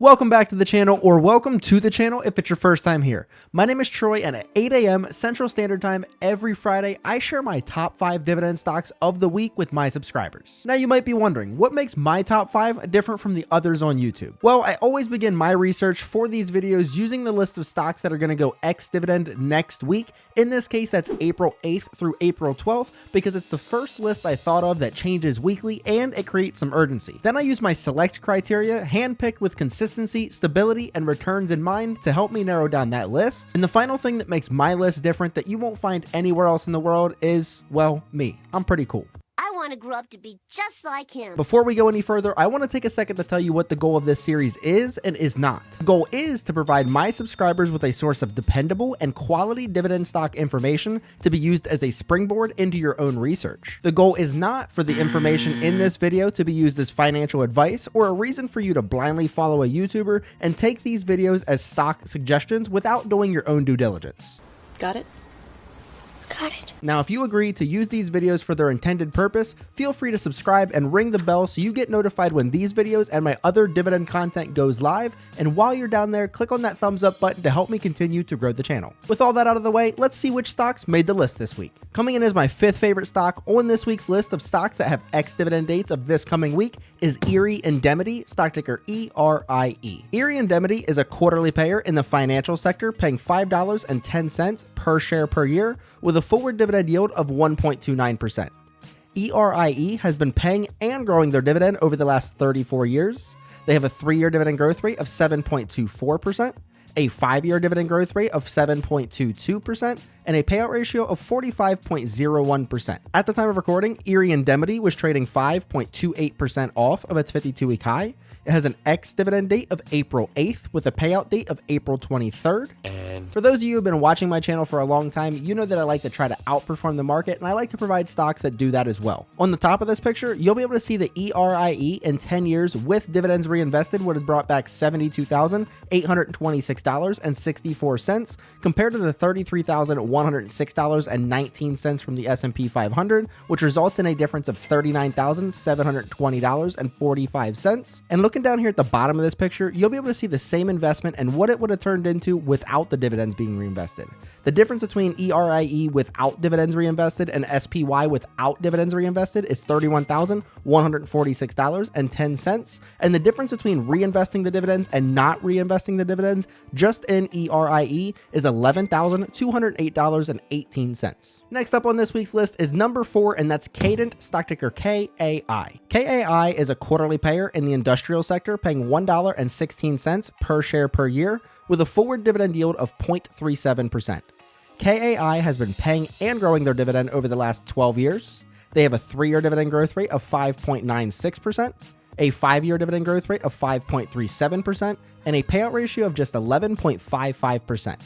Welcome back to the channel, or welcome to the channel if it's your first time here. My name is Troy, and at 8 a.m. Central Standard Time every Friday, I share my top 5 dividend stocks of the week with my subscribers. Now you might be wondering, what makes my top 5 different from the others on YouTube? Well, I always begin my research for these videos using the list of stocks that are going to go ex-dividend next week. In this case, that's April 8th through April 12th, because it's the first list I thought of that changes weekly and it creates some urgency. Then I use my select criteria, handpicked with consistency, stability, and returns in mind to help me narrow down that list. And the final thing that makes my list different that you won't find anywhere else in the world is, well, me. I'm pretty cool. I want to grow up to be just like him. Before we go any further, I want to take a second to tell you what the goal of this series is and is not. The goal is to provide my subscribers with a source of dependable and quality dividend stock information to be used as a springboard into your own research. The goal is not for the information in this video to be used as financial advice or a reason for you to blindly follow a YouTuber and take these videos as stock suggestions without doing your own due diligence. Got it? Got it. Now, if you agree to use these videos for their intended purpose, feel free to subscribe and ring the bell so you get notified when these videos and my other dividend content goes live. And while you're down there, click on that thumbs up button to help me continue to grow the channel. With all that out of the way, let's see which stocks made the list this week. Coming in as my 5th favorite stock on this week's list of stocks that have ex-dividend dates of this coming week is Erie Indemnity, stock ticker ERIE. Erie Indemnity is a quarterly payer in the financial sector, paying $5.10 per share per year, with a forward dividend yield of 1.29%. ERIE has been paying and growing their dividend over the last 34 years. They have a 3-year dividend growth rate of 7.24%, a 5-year dividend growth rate of 7.22%, and a payout ratio of 45.01%. At the time of recording, Erie Indemnity was trading 5.28% off of its 52-week high. It has an ex-dividend date of April 8th with a payout date of April 23rd. And for those of you who have been watching my channel for a long time, you know that I like to try to outperform the market, and I like to provide stocks that do that as well. On the top of this picture, you'll be able to see the ERIE in 10 years with dividends reinvested would have brought back $72,826.64 compared to the $33,106.19 from the S&P 500, which results in a difference of $39,720.45. And looking down here at the bottom of this picture, you'll be able to see the same investment and what it would have turned into without the dividends being reinvested. The difference between ERIE without dividends reinvested and SPY without dividends reinvested is $31,146.10. And the difference between reinvesting the dividends and not reinvesting the dividends just in ERIE is $11,208.18. Next up on this week's list is number 4, and that's Cadent, stock ticker KAI. KAI is a quarterly payer in the industrial sector, paying $1.16 per share per year, with a forward dividend yield of 0.37%. KAI has been paying and growing their dividend over the last 12 years. They have a 3-year dividend growth rate of 5.96%, a 5-year dividend growth rate of 5.37%, and a payout ratio of just 11.55%.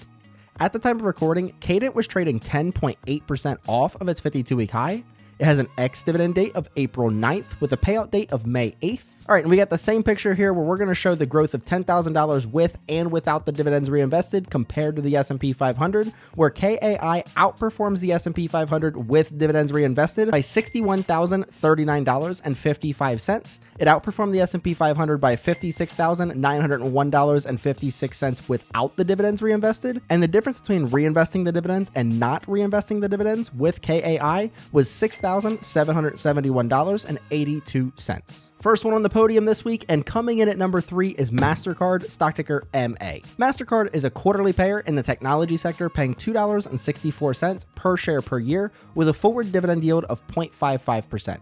At the time of recording, Cadent was trading 10.8% off of its 52-week high. It has an ex-dividend date of April 9th with a payout date of May 8th. All right, and we got the same picture here where we're going to show the growth of $10,000 with and without the dividends reinvested compared to the S&P 500, where KAI outperforms the S&P 500 with dividends reinvested by $61,039.55. It outperformed the S&P 500 by $56,901.56 without the dividends reinvested. And the difference between reinvesting the dividends and not reinvesting the dividends with KAI was $6,771.82. First one on the podium this week, and coming in at number 3 is MasterCard, stock ticker MA. MasterCard is a quarterly payer in the technology sector, paying $2.64 per share per year with a forward dividend yield of 0.55%.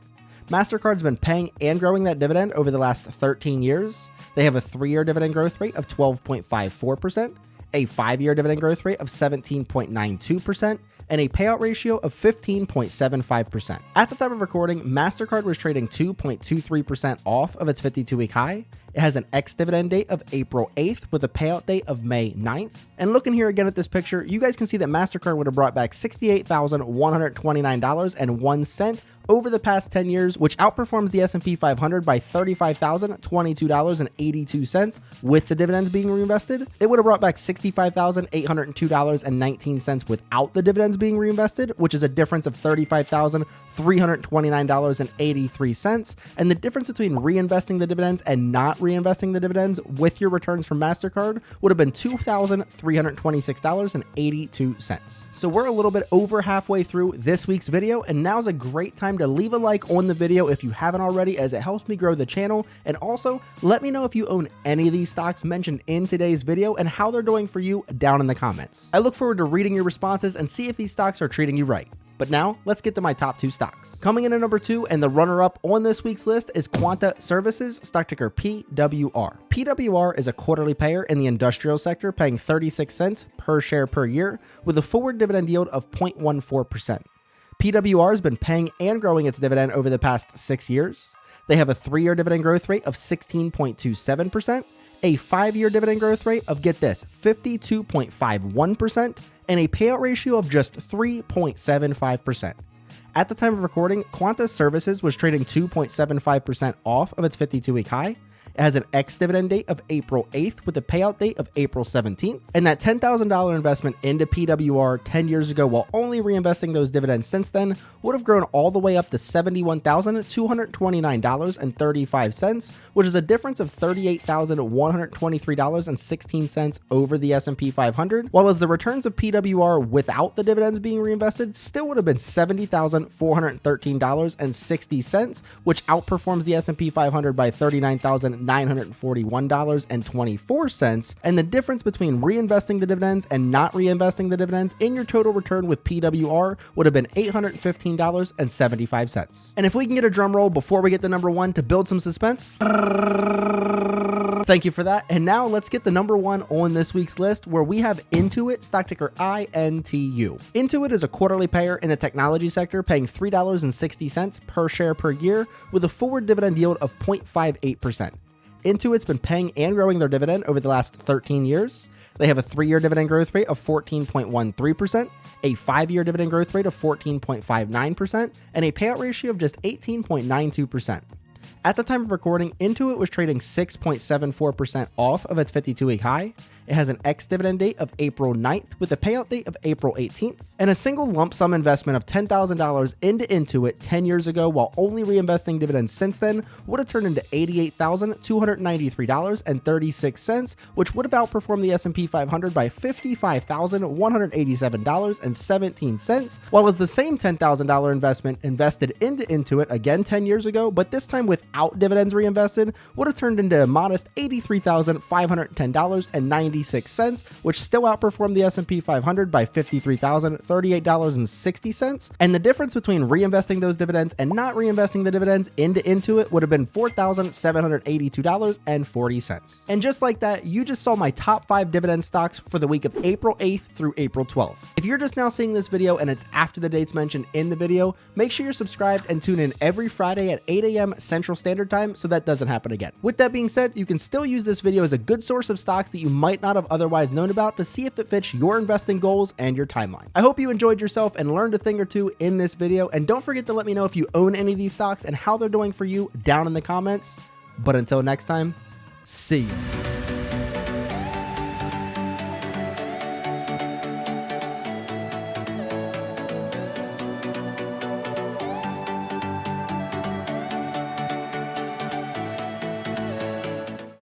MasterCard's been paying and growing that dividend over the last 13 years. They have a 3-year dividend growth rate of 12.54%, a 5-year dividend growth rate of 17.92%, and a payout ratio of 15.75%. At the time of recording, MasterCard was trading 2.23% off of its 52-week high. It has an ex-dividend date of April 8th with a payout date of May 9th. And looking here again at this picture, you guys can see that MasterCard would have brought back $68,129.01 over the past 10 years, which outperforms the S&P 500 by $35,022.82 with the dividends being reinvested. It would have brought back $65,802.19 without the dividends being reinvested, which is a difference of $35,329.83. And the difference between reinvesting the dividends and not reinvesting the dividends with your returns from MasterCard would have been $2,326.82. So we're a little bit over halfway through this week's video, and now's a great time to leave a like on the video if you haven't already, as it helps me grow the channel. And also let me know if you own any of these stocks mentioned in today's video and how they're doing for you down in the comments. I look forward to reading your responses and see if these stocks are treating you right. But now, let's get to my top 2 stocks. Coming in at number 2 and the runner-up on this week's list is Quanta Services, stock ticker PWR. PWR is a quarterly payer in the industrial sector, paying 36 cents per share per year with a forward dividend yield of 0.14%. PWR has been paying and growing its dividend over the past 6 years. They have a 3-year dividend growth rate of 16.27%, a 5-year dividend growth rate of, get this, 52.51%, and a payout ratio of just 3.75%. At the time of recording, Quanta Services was trading 2.75% off of its 52-week high. It has an ex-dividend date of April 8th with a payout date of April 17th. And that $10,000 investment into PWR 10 years ago, while only reinvesting those dividends since then, would have grown all the way up to $71,229.35, which is a difference of $38,123.16 over the S&P 500, while as the returns of PWR without the dividends being reinvested still would have been $70,413.60, which outperforms the S&P 500 by $39,941.24, and the difference between reinvesting the dividends and not reinvesting the dividends in your total return with PWR would have been $815.75. And if we can get a drum roll before we get to number 1 to build some suspense. Thank you for that. And now let's get the number 1 on this week's list, where we have Intuit, stock ticker INTU. Intuit is a quarterly payer in the technology sector, paying $3.60 per share per year with a forward dividend yield of 0.58%. Intuit's been paying and growing their dividend over the last 13 years. They have a 3-year dividend growth rate of 14.13%, a 5-year dividend growth rate of 14.59%, and a payout ratio of just 18.92%. At the time of recording, Intuit was trading 6.74% off of its 52-week high. It has an ex-dividend date of April 9th with a payout date of April 18th, and a single lump sum investment of $10,000 into Intuit 10 years ago, while only reinvesting dividends since then, would have turned into $88,293.36, which would have outperformed the S&P 500 by $55,187.17, while as the same $10,000 investment invested into Intuit again 10 years ago, but this time without dividends reinvested, would have turned into a modest $83,510.96, which still outperformed the S&P 500 by $53,038.60. And the difference between reinvesting those dividends and not reinvesting the dividends into Intuit would have been $4,782.40. And just like that, you just saw my top 5 dividend stocks for the week of April 8th through April 12th. If you're just now seeing this video and it's after the dates mentioned in the video, make sure you're subscribed and tune in every Friday at 8 a.m. Central Standard Time so that doesn't happen again. With that being said, you can still use this video as a good source of stocks that you might not have otherwise known about to see if it fits your investing goals and your timeline. I hope you enjoyed yourself and learned a thing or two in this video, and don't forget to let me know if you own any of these stocks and how they're doing for you down in the comments. But until next time, see you.